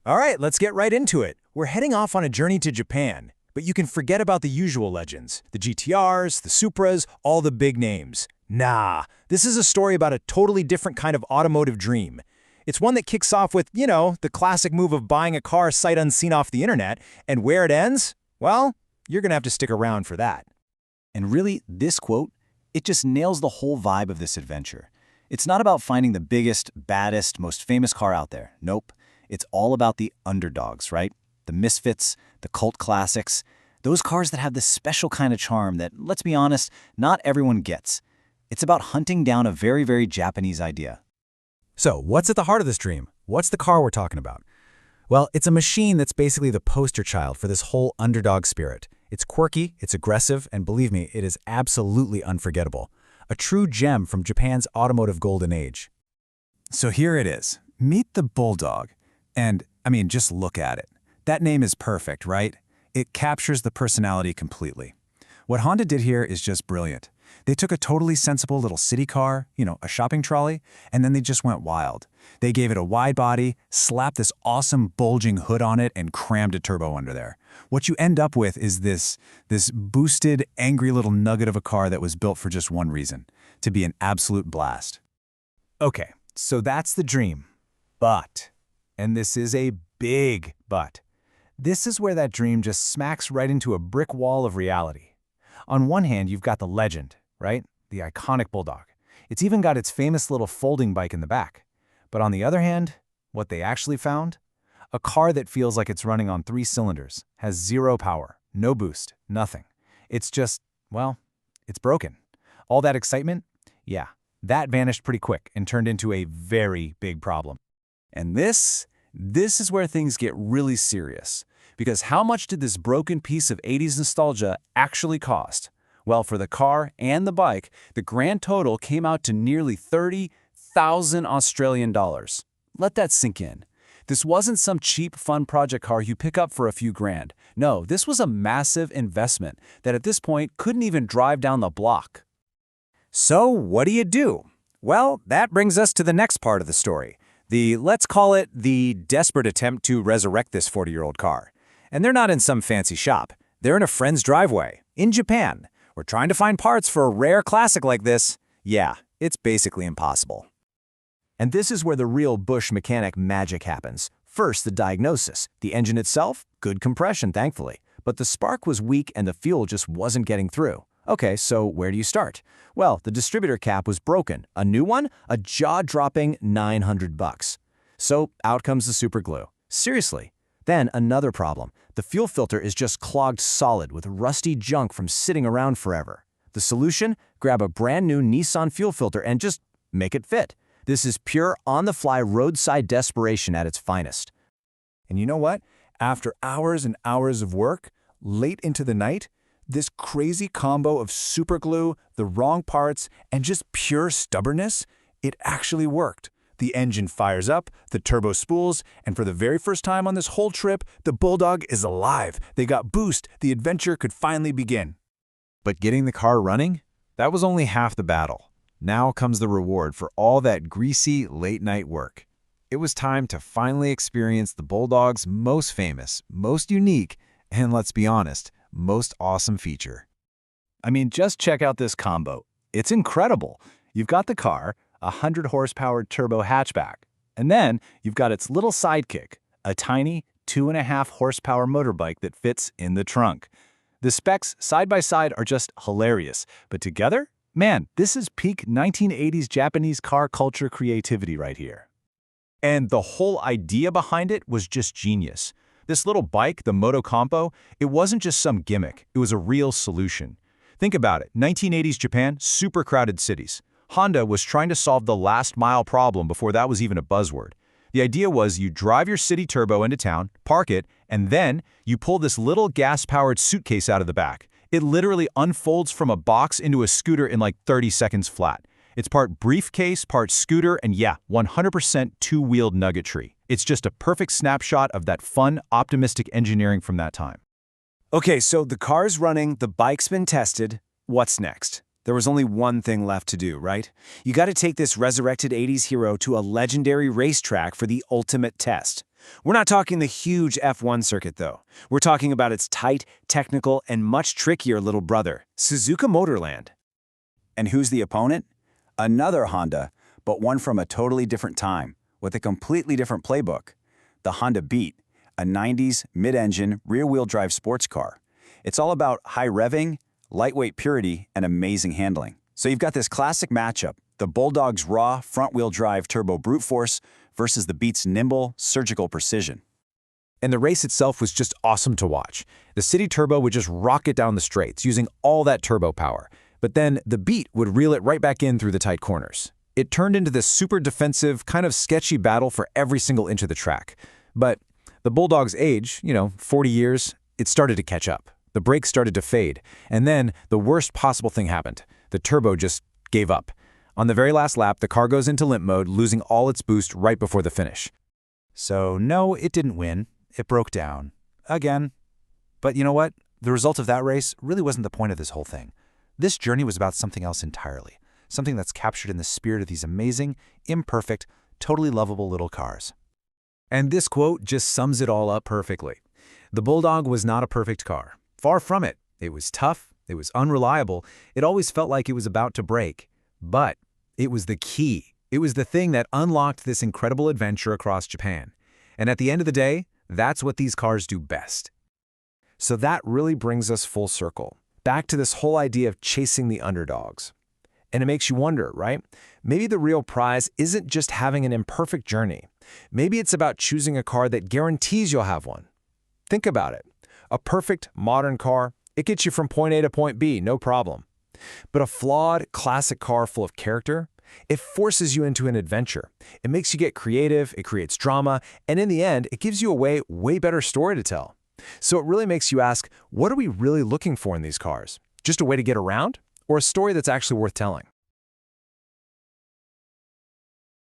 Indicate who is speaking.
Speaker 1: All right, let's get right into it. We're heading off on a journey to Japan, but you can forget about the usual legends, the GTRs, the Supras, all the big names. Nah, this is a story about a totally different kind of automotive dream. It's one that kicks off with, the classic move of buying a car sight unseen off the internet, and where it ends? Well, you're gonna have to stick around for that.
Speaker 2: And really, this quote, it just nails the whole vibe of this adventure. It's not about finding the biggest, baddest, most famous car out there. Nope. It's all about the underdogs, right? The misfits, the cult classics, those cars that have this special kind of charm that, let's be honest, not everyone gets. It's about hunting down a very, very Japanese idea.
Speaker 1: So, what's at the heart of this dream? What's the car we're talking about? Well, it's a machine that's basically the poster child for this whole underdog spirit. It's quirky, it's aggressive, and believe me, it is absolutely unforgettable. A true gem from Japan's automotive golden age.
Speaker 3: So here it is. Meet the Bulldog. And, just look at it. That name is perfect, right? It captures the personality completely. What Honda did here is just brilliant. They took a totally sensible little city car, a shopping trolley, and then they just went wild. They gave it a wide body, slapped this awesome bulging hood on it, and crammed a turbo under there. What you end up with is this boosted, angry little nugget of a car that was built for just one reason, to be an absolute blast.
Speaker 1: Okay, so that's the dream. But, and this is a big but, this is where that dream just smacks right into a brick wall of reality. On one hand, you've got the legend, right? The iconic Bulldog. It's even got its famous little folding bike in the back. But on the other hand, what they actually found? A car that feels like it's running on 3 cylinders, has 0 power, no boost, nothing. It's just, it's broken. All that excitement? Yeah, that vanished pretty quick and turned into a very big problem.
Speaker 3: And this is where things get really serious. Because how much did this broken piece of 80s nostalgia actually cost? Well, for the car and the bike, the grand total came out to nearly 30,000 Australian dollars. Let that sink in. This wasn't some cheap fun project car you pick up for a few grand. No, this was a massive investment that at this point couldn't even drive down the block.
Speaker 1: So what do you do? Well, that brings us to the next part of the story. Let's call it the desperate attempt to resurrect this 40-year-old car. And they're not in some fancy shop. They're in a friend's driveway, in Japan. We're trying to find parts for a rare classic like this. Yeah, it's basically impossible. And this is where the real Bush mechanic magic happens. First, the diagnosis. The engine itself, good compression, thankfully. But the spark was weak and the fuel just wasn't getting through. Okay, so where do you start? Well, the distributor cap was broken. A new one? A jaw-dropping $900. So out comes the super glue. Seriously. Then another problem. The fuel filter is just clogged solid with rusty junk from sitting around forever. The solution? Grab a brand new Nissan fuel filter and just make it fit. This is pure on-the-fly roadside desperation at its finest. And you know what? After hours and hours of work, late into the night, this crazy combo of superglue, the wrong parts, and just pure stubbornness, it actually worked. The engine fires up, the turbo spools, and for the very first time on this whole trip, the Bulldog is alive. They got boost. The adventure could finally begin. But getting the car running? That was only half the battle. Now comes the reward for all that greasy, late-night work. It was time to finally experience the Bulldog's most famous, most unique, and let's be honest, most awesome feature. Just check out this combo. It's incredible. You've got the car, a 100-horsepower turbo hatchback, and then you've got its little sidekick, a tiny 2.5-horsepower motorbike that fits in the trunk. The specs side by side are just hilarious, but together, man, this is peak 1980s Japanese car culture creativity right here. And the whole idea behind it was just genius. This little bike, the Moto Compo, it wasn't just some gimmick, it was a real solution. Think about it, 1980s Japan, super crowded cities. Honda was trying to solve the last mile problem before that was even a buzzword. The idea was you drive your city turbo into town, park it, and then you pull this little gas-powered suitcase out of the back. It literally unfolds from a box into a scooter in like 30 seconds flat. It's part briefcase, part scooter, and yeah, 100% two-wheeled nuggetry. It's just a perfect snapshot of that fun, optimistic engineering from that time. Okay, so the car's running, the bike's been tested. What's next? There was only one thing left to do, right? You got to take this resurrected 80s hero to a legendary racetrack for the ultimate test. We're not talking the huge F1 circuit, though. We're talking about its tight, technical, and much trickier little brother, Suzuka Motorland.
Speaker 2: And who's the opponent? Another Honda, but one from a totally different time, with a completely different playbook. The Honda Beat, a 90s mid-engine rear-wheel drive sports car. It's all about high revving, lightweight purity, and amazing handling. So you've got this classic matchup, the Bulldog's raw front-wheel drive turbo brute force versus the Beat's nimble, surgical precision.
Speaker 1: And the race itself was just awesome to watch. The City Turbo would just rocket down the straights, using all that turbo power. But then the Beat would reel it right back in through the tight corners. It turned into this super defensive, kind of sketchy battle for every single inch of the track. But the Bulldog's age, 40 years, it started to catch up. The brakes started to fade. And then the worst possible thing happened. The turbo just gave up. On the very last lap, the car goes into limp mode, losing all its boost right before the finish.
Speaker 3: So no, it didn't win. It broke down. Again. But you know what? The result of that race really wasn't the point of this whole thing. This journey was about something else entirely. Something that's captured in the spirit of these amazing, imperfect, totally lovable little cars. And this quote just sums it all up perfectly. The Bulldog was not a perfect car. Far from it. It was tough. It was unreliable. It always felt like it was about to break. But it was the key. It was the thing that unlocked this incredible adventure across Japan. And at the end of the day, that's what these cars do best. So that really brings us full circle, back to this whole idea of chasing the underdogs. And it makes you wonder, right? Maybe the real prize isn't just having an imperfect journey. Maybe it's about choosing a car that guarantees you'll have one. Think about it. A perfect, modern car, it gets you from point A to point B, no problem. But a flawed, classic car full of character, it forces you into an adventure. It makes you get creative, it creates drama, and in the end, it gives you a way better story to tell. So it really makes you ask, what are we really looking for in these cars? Just a way to get around? Or a story that's actually worth telling?